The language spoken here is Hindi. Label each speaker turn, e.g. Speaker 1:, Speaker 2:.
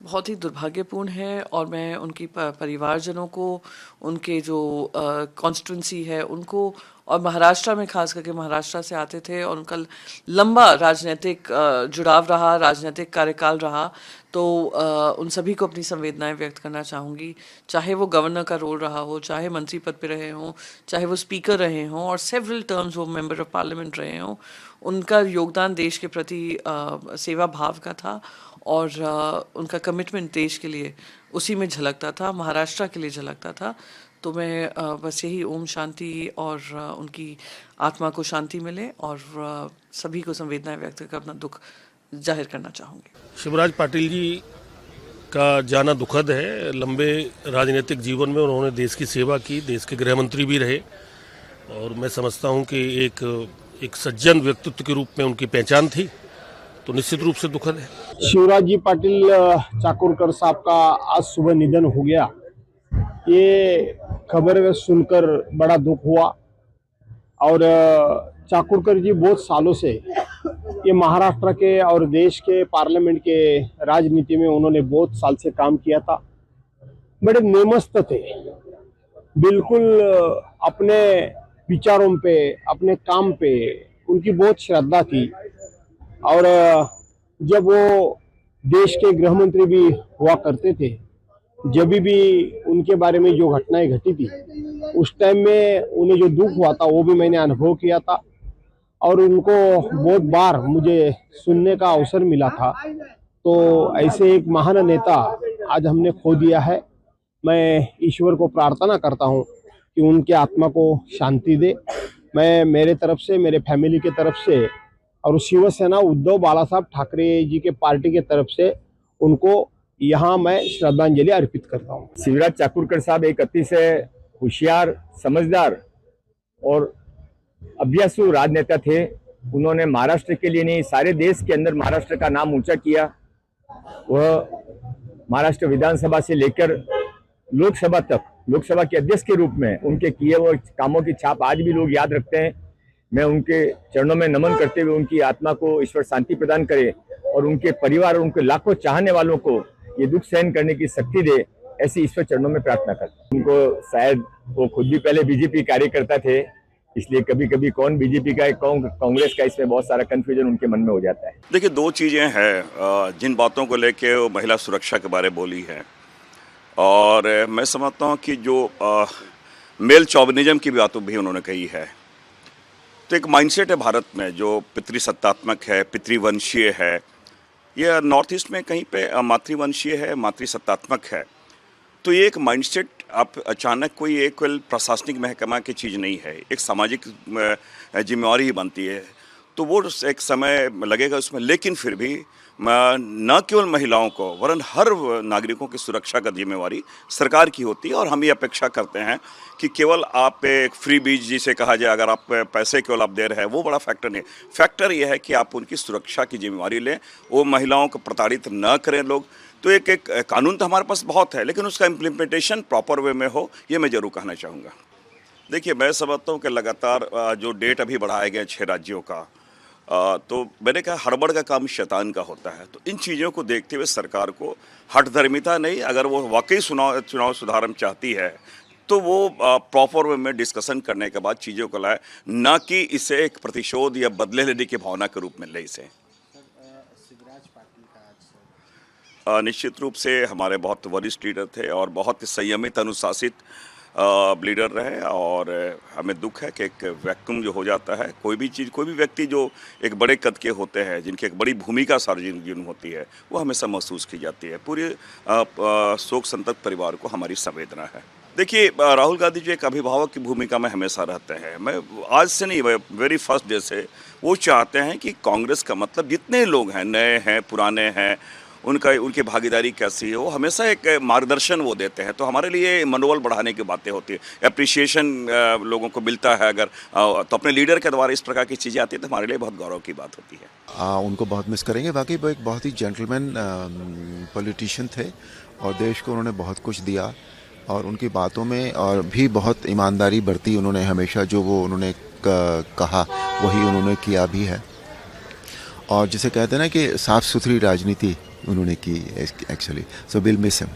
Speaker 1: बहुत ही दुर्भाग्यपूर्ण है और मैं उनकी परिवारजनों को, उनके जो कॉन्स्टिट्यूंसी है उनको, और महाराष्ट्र में खास करके महाराष्ट्र से आते थे और उनका लंबा राजनीतिक जुड़ाव रहा, राजनीतिक कार्यकाल रहा, तो उन सभी को अपनी संवेदनाएं व्यक्त करना चाहूँगी। चाहे वो गवर्नर का रोल रहा हो, चाहे मंत्री पद पे रहे हों, चाहे वो स्पीकर रहे हों और सेवरल टर्म्स वो मेंबर ऑफ पार्लियामेंट रहे हों, उनका योगदान देश के प्रति सेवा भाव का था और उनका कमिटमेंट देश के लिए उसी में झलकता था, महाराष्ट्र के लिए झलकता था। तो मैं बस यही ओम शांति और उनकी आत्मा को शांति मिले और सभी को संवेदनाएं व्यक्त कर अपना दुख जाहिर करना चाहूँगी।
Speaker 2: शिवराज पाटिल जी का जाना दुखद है। लंबे राजनीतिक जीवन में उन्होंने देश की सेवा की, देश के गृह मंत्री भी रहे और मैं समझता हूं कि एक सज्जन व्यक्तित्व के रूप में उनकी पहचान थी, तो निश्चित रूप से दुखद है।
Speaker 3: शिवराज जी पाटिल चाकूरकर साहब का आज सुबह निधन हो गया, ये खबर सुनकर बड़ा दुख हुआ। और चाकूरकर जी बहुत सालों से ये महाराष्ट्र के और देश के पार्लियामेंट के राजनीति में उन्होंने बहुत साल से काम किया था। बड़े नेमस्त थे, बिल्कुल अपने विचारों पे, अपने काम पे उनकी बहुत श्रद्धा थी। और जब वो देश के गृह मंत्री भी हुआ करते थे, जब भी उनके बारे में जो घटनाएं घटी थी उस टाइम में उन्हें जो दुख हुआ था वो भी मैंने अनुभव किया था और उनको बहुत बार मुझे सुनने का अवसर मिला था। तो ऐसे एक महान नेता आज हमने खो दिया है। मैं ईश्वर को प्रार्थना करता हूं कि उनके आत्मा को शांति दे। मैं मेरे तरफ से, मेरे फैमिली के तरफ से और शिवसेना उद्धव बाला साहब ठाकरे जी के पार्टी के तरफ से उनको यहाँ मैं श्रद्धांजलि अर्पित करता हूँ।
Speaker 4: शिवराज चाकूरकर साहब एक अतिशय होशियार, समझदार और अभ्यासु राजनेता थे। उन्होंने महाराष्ट्र के लिए नहीं, सारे देश के अंदर महाराष्ट्र का नाम ऊंचा किया। वह महाराष्ट्र विधानसभा से लेकर लोकसभा तक, लोकसभा के अध्यक्ष के रूप में उनके किए हुए कामों की छाप आज भी लोग याद रखते हैं। मैं उनके चरणों में नमन करते हुए उनकी आत्मा को ईश्वर शांति प्रदान करे और उनके परिवार और उनके लाखों चाहने वालों को ये दुख सहन करने की शक्ति दे, ऐसी ईश्वर चरणों में प्रार्थना करता हूं। उनको शायद वो खुद भी पहले बीजेपी कार्यकर्ता थे, इसलिए कभी कभी कौन बीजेपी का है कौन कांग्रेस का, इसमें बहुत सारा कंफ्यूजन उनके मन में हो जाता है।
Speaker 5: देखिए, दो चीज़ें हैं जिन बातों को लेके वो महिला सुरक्षा के बारे बोली है, और मैं समझता हूँ कि जो मेल चौविनिज्म की बातों भी उन्होंने कही है। तो एक माइंडसेट है भारत में जो पितृसत्तात्मक है, पितृवंशीय है। ये नॉर्थ ईस्ट में कहीं पे मातृवंशीय है, मातृसत्तात्मक है। तो ये एक माइंडसेट आप अचानक कोई एक प्रशासनिक महकमा की चीज़ नहीं है, एक सामाजिक जिम्मेवारी ही बनती है। तो वो एक समय लगेगा उसमें, लेकिन फिर भी न केवल महिलाओं को वरन हर नागरिकों की सुरक्षा का जिम्मेवारी सरकार की होती है। और हम ये अपेक्षा करते हैं कि केवल आप एक फ्री बीज जिसे कहा जाए, अगर आप पैसे केवल आप दे रहे हैं, वो बड़ा फैक्टर नहीं। फैक्टर ये है कि आप उनकी सुरक्षा की जिम्मेवारी लें, वो महिलाओं को प्रताड़ित न करें लोग। तो एक कानून तो हमारे पास बहुत है, लेकिन उसका इम्प्लीमेंटेशन प्रॉपर वे में हो, ये मैं ज़रूर कहना चाहूँगा। देखिए, मैं समझता हूँ कि लगातार जो डेट अभी बढ़ाया गया 6 राज्यों का, तो मैंने कहा हड़बड़ का काम शैतान का होता है। तो इन चीज़ों को देखते हुए सरकार को हठधर्मिता नहीं, अगर वो वाकई चुनाव सुधार चाहती है तो वो प्रॉपर वे में डिस्कशन करने के बाद चीज़ों को लाए, ना कि इसे एक प्रतिशोध या बदले लेने की भावना के रूप में ले इसे। निश्चित रूप से हमारे बहुत वरिष्ठ लीडर थे और बहुत संयमित, अनुशासित लीडर रहे, और हमें दुख है कि एक वैक्यूम जो हो जाता है, कोई भी चीज़, कोई भी व्यक्ति जो एक बड़े कद के होते हैं, जिनकी एक बड़ी भूमिका सार्वजनिक जीवन होती है, वो हमेशा महसूस की जाती है। पूरे शोक संतप्त परिवार को हमारी संवेदना है। देखिए, राहुल गांधी जी एक अभिभावक की भूमिका में हमेशा रहते हैं। मैं आज से नहीं, वेरी फर्स्ट डे से वो चाहते हैं कि कांग्रेस का मतलब जितने लोग हैं, नए हैं, पुराने हैं, उनकी भागीदारी कैसी है, वो हमेशा एक मार्गदर्शन वो देते हैं। तो हमारे लिए मनोबल बढ़ाने की बातें होती है, एप्रिसिएशन लोगों को मिलता है अगर तो अपने लीडर के द्वारा इस प्रकार की चीज़ें आती है, तो हमारे लिए बहुत गौरव की बात होती है।
Speaker 6: उनको बहुत मिस करेंगे। वाकई वो एक बहुत ही जेंटलमैन पॉलिटिशियन थे और देश को उन्होंने बहुत कुछ दिया, और उनकी बातों में और भी बहुत ईमानदारी बरती उन्होंने हमेशा। जो वो उन्होंने कहा वही उन्होंने किया भी है। और जिसे कहते हैं ना कि साफ़ सुथरी राजनीति उन्होंने की actually, so will miss him.